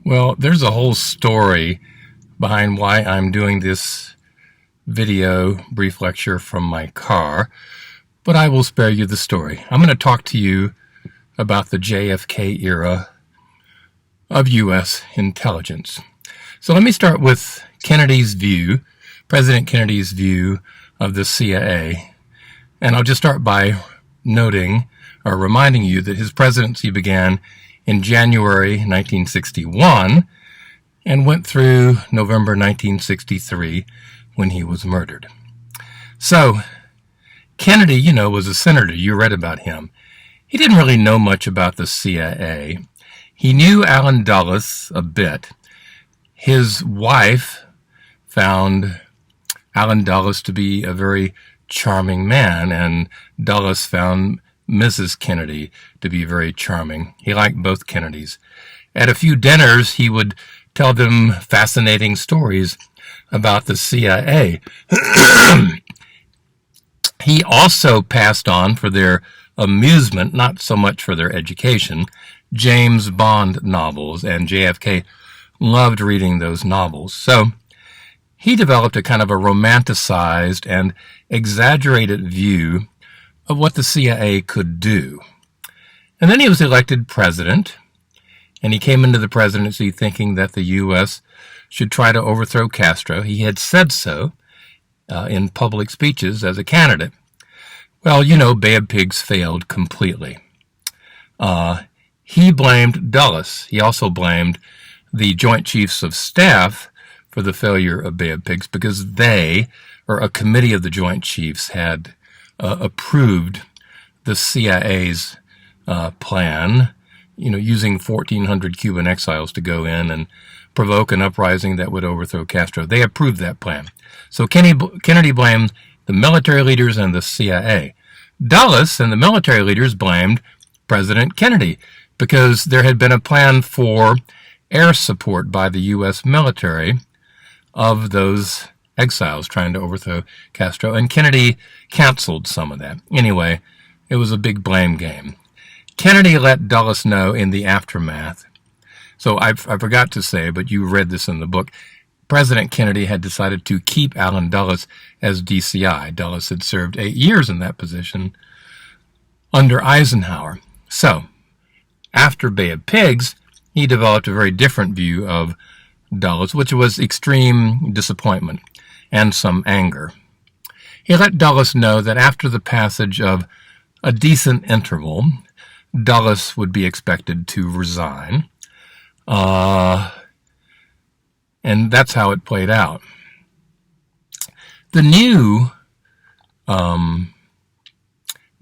Well, there's a whole story behind why I'm doing this video brief lecture from my car, but I will spare you the story. I'm going to talk to you about the JFK era of U.S. intelligence. So let me start with President Kennedy's view of the CIA. And I'll just start by noting or reminding you that his presidency began in January 1961 and went through November 1963 when he was murdered. So, Kennedy, was a senator. You read about him. He didn't really know much about the CIA. He knew Allen Dulles a bit. His wife found Allen Dulles to be a very charming man, and Dulles found Mrs. Kennedy to be very charming. He liked both Kennedys. At a few dinners, he would tell them fascinating stories about the CIA. He also passed on, for their amusement, not so much for their education, James Bond novels, and JFK loved reading those novels. So he developed a kind of a romanticized and exaggerated view of what the CIA could do. And then he was elected president, and he came into the presidency thinking that the U.S. should try to overthrow Castro. He had said so in public speeches as a candidate. Well, bad pigs failed completely. He blamed Dulles. He also blamed the Joint Chiefs of Staff for the failure of bad pigs because they, or a committee of the Joint Chiefs, had approved the CIA's plan, using 1,400 Cuban exiles to go in and provoke an uprising that would overthrow Castro. They approved that plan. So Kennedy blamed the military leaders and the CIA. Dulles and the military leaders blamed President Kennedy because there had been a plan for air support by the U.S. military of those exiles trying to overthrow Castro, and Kennedy canceled some of that. Anyway, it was a big blame game. Kennedy let Dulles know in the aftermath. So I forgot to say, but you read this in the book, President Kennedy had decided to keep Allen Dulles as DCI. Dulles had served 8 years in that position under Eisenhower. So, after Bay of Pigs, he developed a very different view of Dulles, which was extreme disappointment and some anger. He let Dulles know that after the passage of a decent interval, Dulles would be expected to resign. And that's how it played out. The new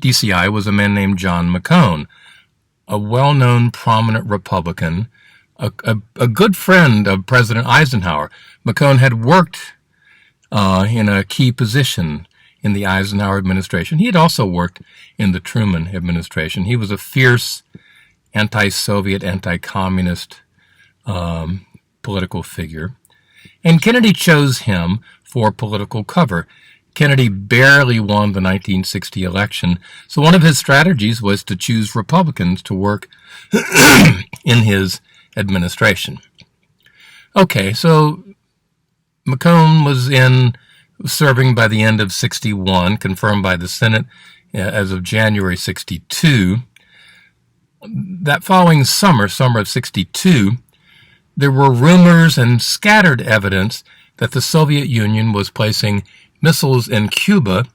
DCI was a man named John McCone, a well-known prominent Republican, a good friend of President Eisenhower. McCone had worked in a key position in the Eisenhower administration. He had also worked in the Truman administration. He was a fierce anti-Soviet, anti-communist political figure. And Kennedy chose him for political cover. Kennedy barely won the 1960 election, so one of his strategies was to choose Republicans to work in his administration. Okay, so McCone was serving by the end of 61, confirmed by the Senate as of January 62. That following summer of 62, there were rumors and scattered evidence that the Soviet Union was placing missiles in Cuba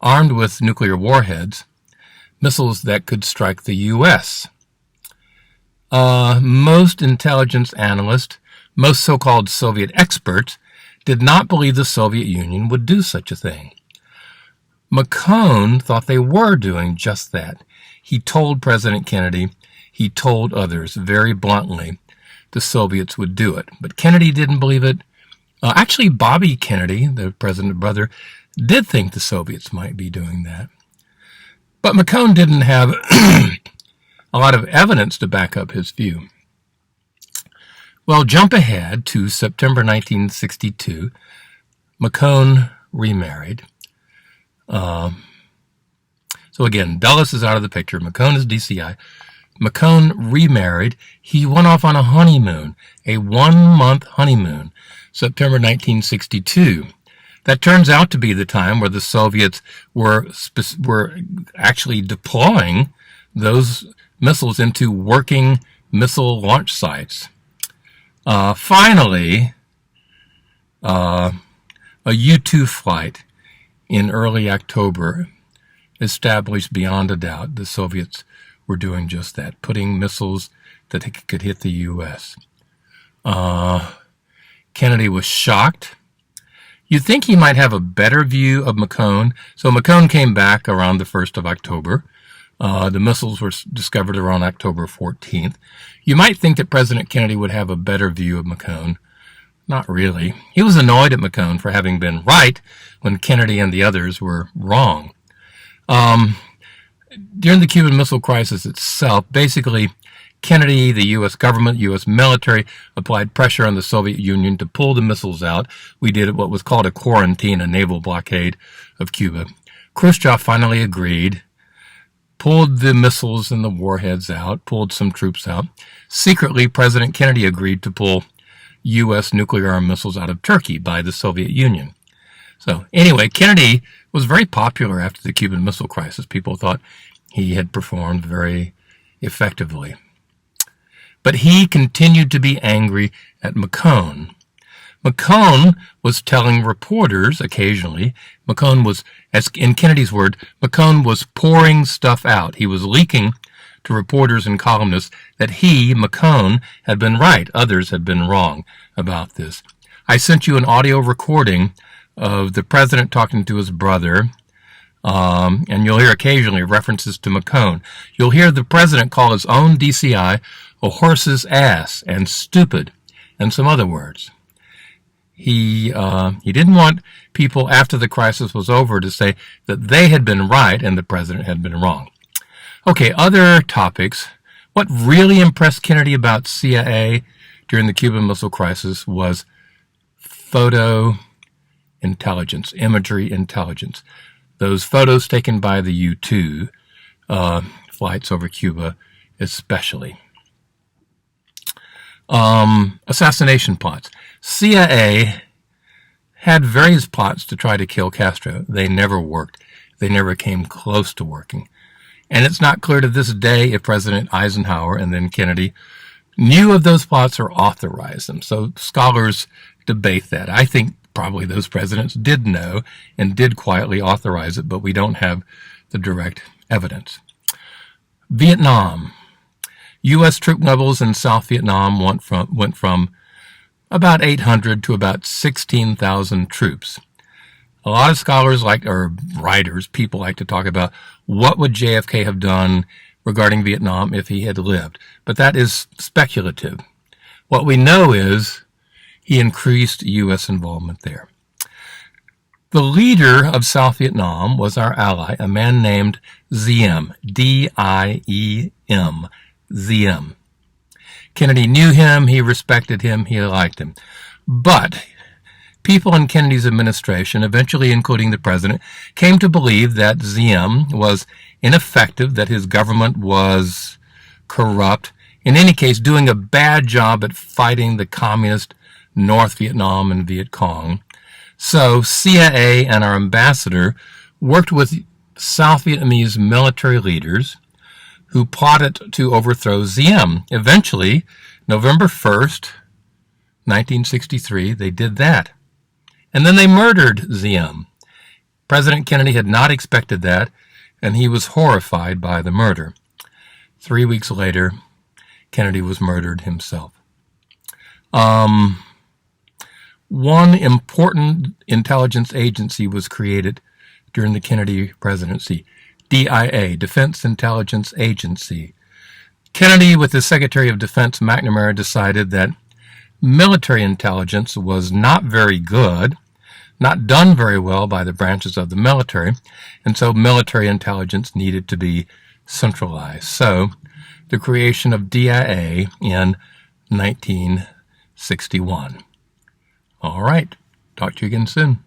armed with nuclear warheads, missiles that could strike the U.S. Most intelligence analysts, most so-called Soviet experts, did not believe the Soviet Union would do such a thing. McCone thought they were doing just that. He told President Kennedy, he told others very bluntly, the Soviets would do it. But Kennedy didn't believe it. Actually, Bobby Kennedy, the president's brother, did think the Soviets might be doing that. But McCone didn't have a lot of evidence to back up his view. Well, jump ahead to September 1962. McCone remarried. So again, Dulles is out of the picture. McCone is DCI. McCone remarried. He went off on a honeymoon, a 1-month honeymoon, September 1962. That turns out to be the time where the Soviets were actually deploying those missiles into working missile launch sites. Finally, a U-2 flight in early October established beyond a doubt the Soviets were doing just that, putting missiles that could hit the U.S. Kennedy was shocked. You'd think he might have a better view of McCone. So McCone came back around the 1st of October. The missiles were discovered around October 14th. You might think that President Kennedy would have a better view of McCone. Not really. He was annoyed at McCone for having been right when Kennedy and the others were wrong. During the Cuban Missile Crisis itself, basically, Kennedy, the U.S. government, U.S. military applied pressure on the Soviet Union to pull the missiles out. We did what was called a quarantine, a naval blockade of Cuba. Khrushchev finally agreed, pulled the missiles and the warheads out, pulled some troops out. Secretly, President Kennedy agreed to pull U.S. nuclear-armed missiles out of Turkey by the Soviet Union. So anyway, Kennedy was very popular after the Cuban Missile Crisis. People thought he had performed very effectively. But he continued to be angry at McCone. McCone was telling reporters occasionally, McCone was, as in Kennedy's word, McCone was pouring stuff out. He was leaking to reporters and columnists that he, McCone, had been right. Others had been wrong about this. I sent you an audio recording of the president talking to his brother, and you'll hear occasionally references to McCone. You'll hear the president call his own DCI a horse's ass and stupid, and some other words. He didn't want people after the crisis was over to say that they had been right and the president had been wrong. Okay, other topics. What really impressed Kennedy about CIA during the Cuban Missile Crisis was photo intelligence, imagery intelligence. Those photos taken by the U-2 flights over Cuba especially. Assassination plots. CIA had various plots to try to kill Castro. They never worked. They never came close to working. And it's not clear to this day if President Eisenhower and then Kennedy knew of those plots or authorized them. So scholars debate that. I think probably those presidents did know and did quietly authorize it, but we don't have the direct evidence. Vietnam. U.S. troop levels in South Vietnam went from about 800 to about 16,000 troops. A lot of scholars or writers, people like to talk about what would JFK have done regarding Vietnam if he had lived. But that is speculative. What we know is he increased U.S. involvement there. The leader of South Vietnam was our ally, a man named Diem, D-I-E-M, Diem. Kennedy knew him, he respected him, he liked him. But people in Kennedy's administration, eventually including the president, came to believe that Diem was ineffective, that his government was corrupt, in any case doing a bad job at fighting the communist North Vietnam and Viet Cong. So CIA and our ambassador worked with South Vietnamese military leaders who plotted to overthrow Diem. Eventually, November 1st, 1963, they did that. And then they murdered Diem. President Kennedy had not expected that, and he was horrified by the murder. 3 weeks later, Kennedy was murdered himself. One important intelligence agency was created during the Kennedy presidency, DIA, Defense Intelligence Agency. Kennedy, with his Secretary of Defense, McNamara, decided that military intelligence was not very good, not done very well by the branches of the military, and so military intelligence needed to be centralized. So, the creation of DIA in 1961. All right, talk to you again soon.